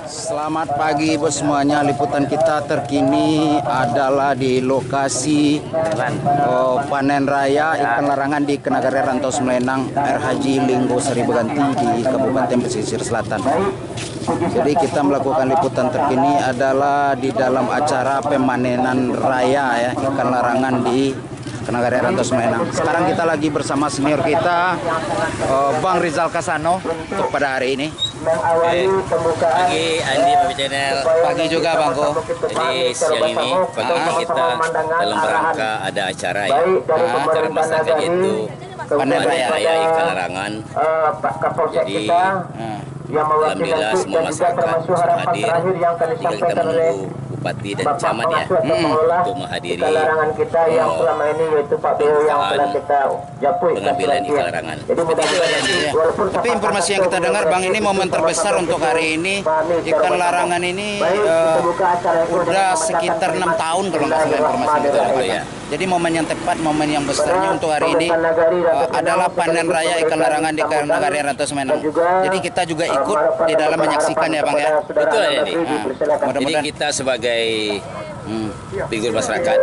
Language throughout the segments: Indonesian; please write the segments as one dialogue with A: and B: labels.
A: Selamat pagi bos semuanya. Liputan kita terkini adalah di lokasi panen raya ikan larangan di Kenagari Rantau Semelenang Air Haji Linggo Sari Beganti di Kabupaten Pesisir Selatan. Jadi kita melakukan liputan terkini adalah di dalam acara pemanenan raya ya ikan larangan di Kenagari Rantau Semelenang. Sekarang kita lagi bersama senior kita Bang Rizal Kasano untuk pada hari ini.
B: Pagi Andi Babi Channel.
A: Pagi juga Bangko.
B: Jadi siang ini pagi kita dalam rangka ada acara ya. Acara masyarakat yaitu
A: panen raya
B: ikan larangan. Jadi alhamdulillah semua masyarakat sudah hadir. Tinggal kita menunggu Bupati dan Camat ya untuk menghadiri pengambilan ikan larangan.
A: Tapi informasi yang kita dengar Bang, ini momen terbesar untuk hari ini ikan larangan ini udah sekitar 6 tahun kalau nggak salah informasi kita dapat ya. Jadi momen yang tepat, momen yang besarnya untuk hari ini adalah panen raya ikan larangan di Kenagari Rantau Semelenang. Jadi kita juga ikut di dalam menyaksikan ya Bang ya.
B: Betul ya nih. Jadi kita sebagai figur masyarakat,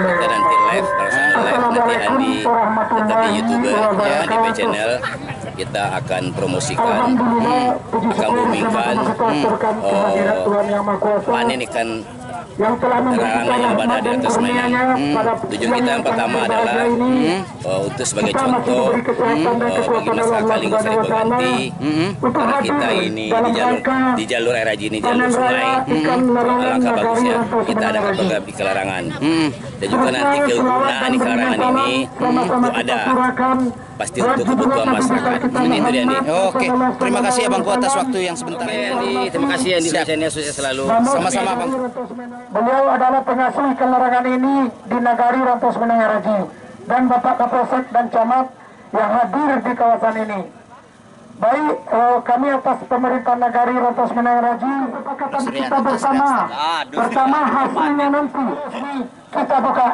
B: kita nanti live, live nanti Andi tetap di YouTuber ya di B Channel. Kita akan promosikan, akan boomingkan panen ikan larangan yang berada di atas Semelenang. Tujuan kita yang pertama adalah untuk sebagai contoh bagi masyarakat Linggo Sari Beganti, karena kita ini di jalur air haji ini jalur sungai, alangkah bagusnya kita ada program ikan larangan. Dan juga nanti kegunaan ikan larangan ini itu ada pasti untuk kebutuhan masyarakat. Seperti itu Andi.
A: Oke, terima kasih ya Bang atas waktu yang sebentar.
B: Andi, terima kasih Andi, channel sukses selalu.
A: Sama-sama Bang.
C: Beliau adalah pengasuh ikan larangan ini di Nagari Rantau Semelenang Air Haji, dan Bapak Kapolsek dan Camat yang hadir di kawasan ini. Baik, kami atas pemerintah Nagari Rantau Semelenang Air Haji, kesepakatan kita bersama hasilnya nanti kita buka.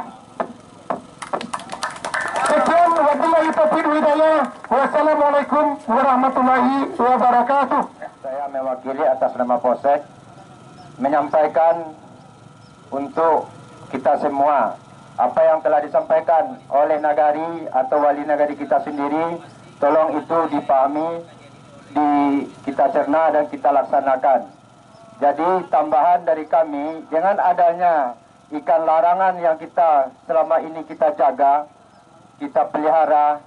C: Sekian, wabillahi taufiq wal hidayah. Wassalamualaikum warahmatullahi wabarakatuh.
D: Saya mewakili atas nama Polsek menyampaikan untuk kita semua apa yang telah disampaikan oleh Nagari atau wali Nagari kita sendiri, tolong itu dipahami, kita cerna dan kita laksanakan. Jadi tambahan dari kami, dengan adanya ikan larangan yang kita selama ini kita jaga, kita pelihara,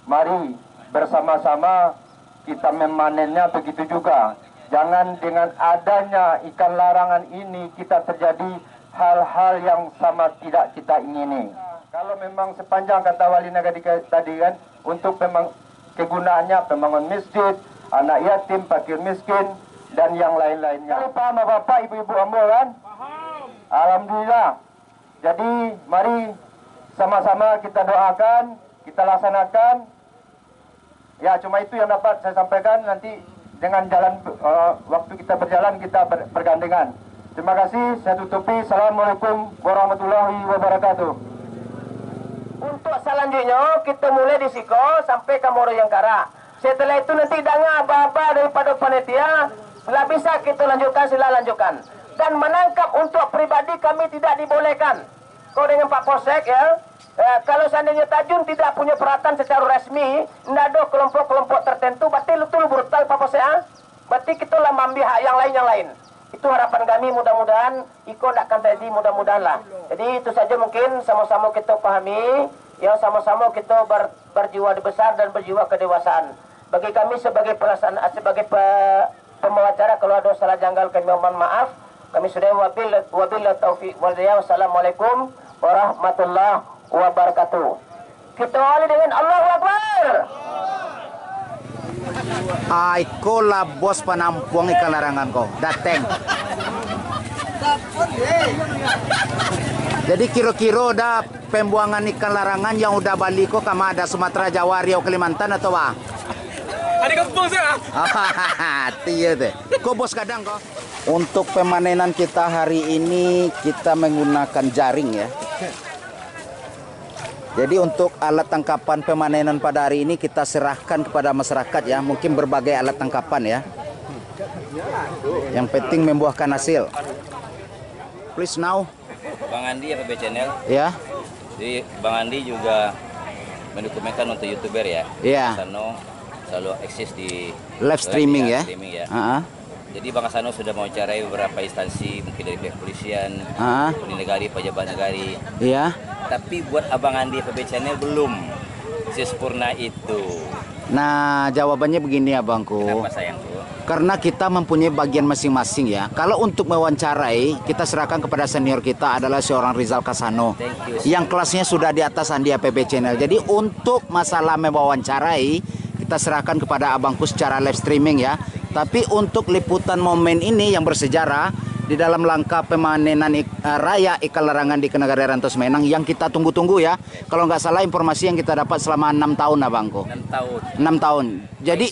D: mari bersama-sama kita memanennya begitu juga. Jangan dengan adanya ikan larangan ini kita terjadi hal-hal yang sama tidak kita ingini. Kalau memang sepanjang kata wali Nagari tadi kan, untuk memang kegunaannya pembangun masjid, anak yatim, fakir miskin, dan yang lain-lainnya. Paham Bapak, Ibu-ibu ambo kan? Alhamdulillah. Jadi mari sama-sama kita doakan, kita laksanakan. Ya, cuma itu yang dapat saya sampaikan. Nanti dengan jalan waktu kita berjalan kita bergandengan. Terima kasih, saya tutupi. Assalamualaikum warahmatullahi wabarakatuh.
C: Untuk selanjutnya kita mulai di Siko sampai ke Moro Yangkara. Setelah itu nanti danga baba daripada panitia, bila bisa kita lanjutkan, sila lanjutkan. Dan menangkap untuk pribadi kami tidak dibolehkan. Kau dengan Pak Polsek ya, kalau seandainya Tajun tidak punya perhatian secara resmi, tidak ada kelompok-kelompok tertentu, berarti betul brutal Pak Polsek ya. Berarti kita lah ambil hak yang lain. Itu harapan kami, mudah-mudahan Iko tidak akan terjadi, mudah-mudahan lah. Jadi itu saja mungkin sama-sama kita pahami, ya sama-sama kita berjiwa besar dan berjiwa kedewasaan. Bagi kami sebagai sebagai pembawa acara, kalau ada salah janggal kami mohon maaf. Kami sudah wabillahi taufiq wal hidayah. Wassalamualaikum warahmatullahi wabarakatuh. Kita awali dengan Allahu Akbar.
A: Aiko lah bos penampuang ikan larangan kau dateng. Jadi kira-kira udah pembuangan ikan larangan yang udah balik kok kama ada Sumatera, Jawa, Riau, Kalimantan atau apa?
E: Ada kampung saya.
A: Iya deh. Kok bos kadang kok? Untuk pemanenan kita hari ini kita menggunakan jaring ya. Jadi untuk alat tangkapan pemanenan pada hari ini kita serahkan kepada masyarakat ya. Mungkin berbagai alat tangkapan ya. Yang penting membuahkan hasil. Please now.
B: Bang Andi FB Channel.
A: Ya.
B: Jadi Bang Andi juga mendokumenkan untuk YouTuber ya.
A: Iya.
B: Sano selalu eksis di
A: Live streaming ya.
B: Streaming ya.
A: Jadi
B: Bang Asano sudah mewawancarai beberapa instansi, mungkin dari pihak kepolisian, di negari, pejabat negari.
A: Iya.
B: Tapi buat Abang Andi FB Channel belum sesempurna itu.
A: Nah, jawabannya begini abangku.
B: Kenapa sayangku?
A: Karena kita mempunyai bagian masing-masing ya. Kalau untuk mewawancarai, kita serahkan kepada senior kita adalah seorang Rizal Kasano. Yang kelasnya sudah di atas Andi FB Channel. Jadi untuk masalah mewawancarai, kita serahkan kepada abangku secara live streaming ya. Tapi untuk liputan momen ini yang bersejarah di dalam langkah pemanenan raya ikan larangan di Kenagari Rantau Semenang yang kita tunggu-tunggu ya. Kalau nggak salah informasi yang kita dapat selama 6 tahun abangku.
B: 6 tahun.
A: 6 tahun. Jadi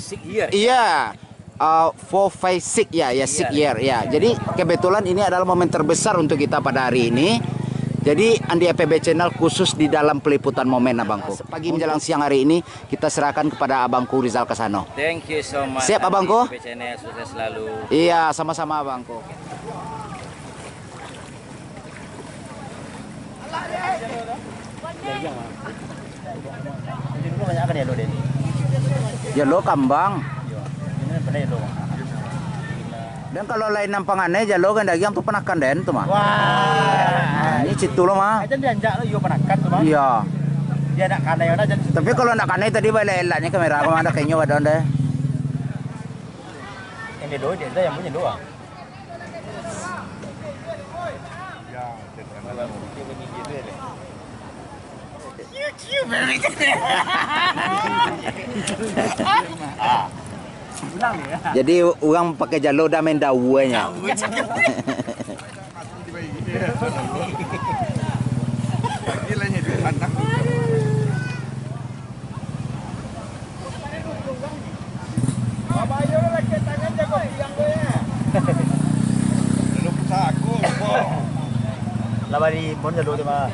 A: iya. 4, 5, 6 ya, 6 year ya. Jadi kebetulan ini adalah momen terbesar untuk kita pada hari ini. Jadi Andi FB Channel khusus di dalam peliputan momen abangku. Pagi menjelang siang hari ini kita serahkan kepada abangku Rizal Kasano.
B: Thank you so much.
A: Siap abangku?
B: FB Channel sukses selalu.
A: Iya, sama-sama abangku. Ya lo kambang. Dan kalau lain nampangannya jalo kan daging tuh penakan den tuh mah. Wah. Ini situ lo mah.
C: Aja dianjak lo yo penakan tuh bang.
A: Iya.
C: Dia nak kanai aja.
A: Tapi kalau nak kanai tadi balik elaknya kamera aku ada kayaknya ada deh.
C: Yang dia doa dia yang punya doa.
A: Jadi orang pakai jalo dah main dawanya.
C: Lama di pon jalo tu mah.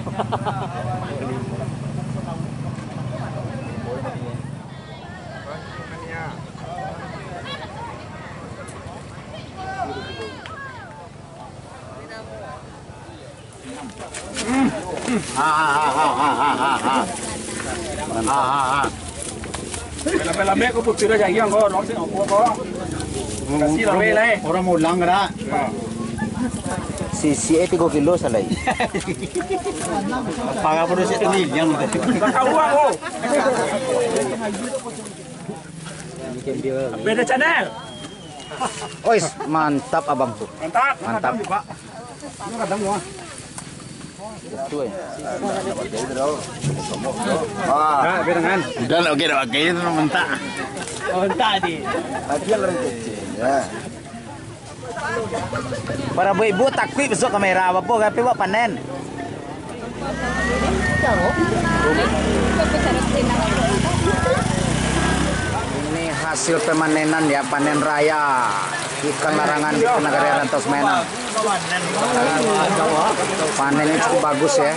E: Lame ko putih dah jadi kau orang sini aku kau. Kasih lame lah.
C: Orang mulang kada.
A: Si 3 kilo salay.
C: Paga pun si ini yang tu.
E: Tahu aku. Beda channel.
A: Ois, mantap abangku.
E: Mantap.
A: Mantap.
E: Ini kadang gua.
A: Itu ya.
E: Ah, berengan.
C: Dah okey dah pakai itu mentak. Mentak di.
A: Bagian orang kecil ya. Para ibu takwi besok kamera apa po tapi wak panen. Ini hasil pemanenan ya, panen raya ikan larangan di Kenagari Rantau Semenang. Panennya cukup bagus ya.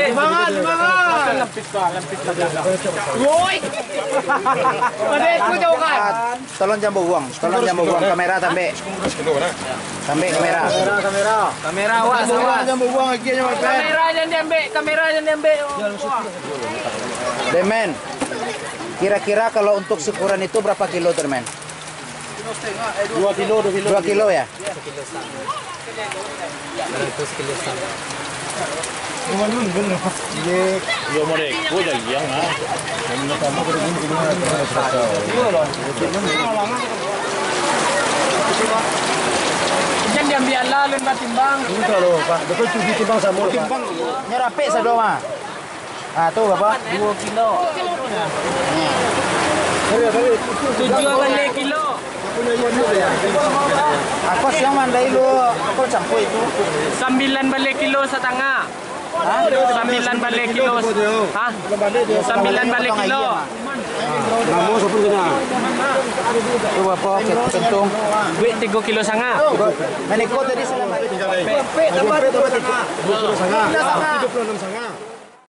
C: Semangat. Woi. Pada itu jauh kan.
A: Tolong jambu buang kamera tambe. Tambe kamera.
C: Kamera awas.
E: Jambu buang lagi nya
C: Kamera jangan diambil.
A: Demen. Kira-kira kalau untuk syukuran itu berapa kilo tuh, men?
C: 2 kilo.
A: 2 kilo ya?
C: 100 kilo. Jangan diambil lalu timbang.
E: Itu loh, Pak. Betul cuci timbang sama Pak.
A: Timbang nyerape sado mah. Ah, tuh Bapak.
C: 2 kilo. Tujuh balik kilo.
A: Aku siang mandai lu, aku campur itu.
C: 9 balik kilo setengah. 9 balik kilo. Hah? 9 balik kilo.
E: Kamu sepun kena.
A: Coba po, kentung.
E: Duit 3 kilo sanga.
A: Meniko tadi selama.
E: Tambah 2 kilo sanga. 36 sanga.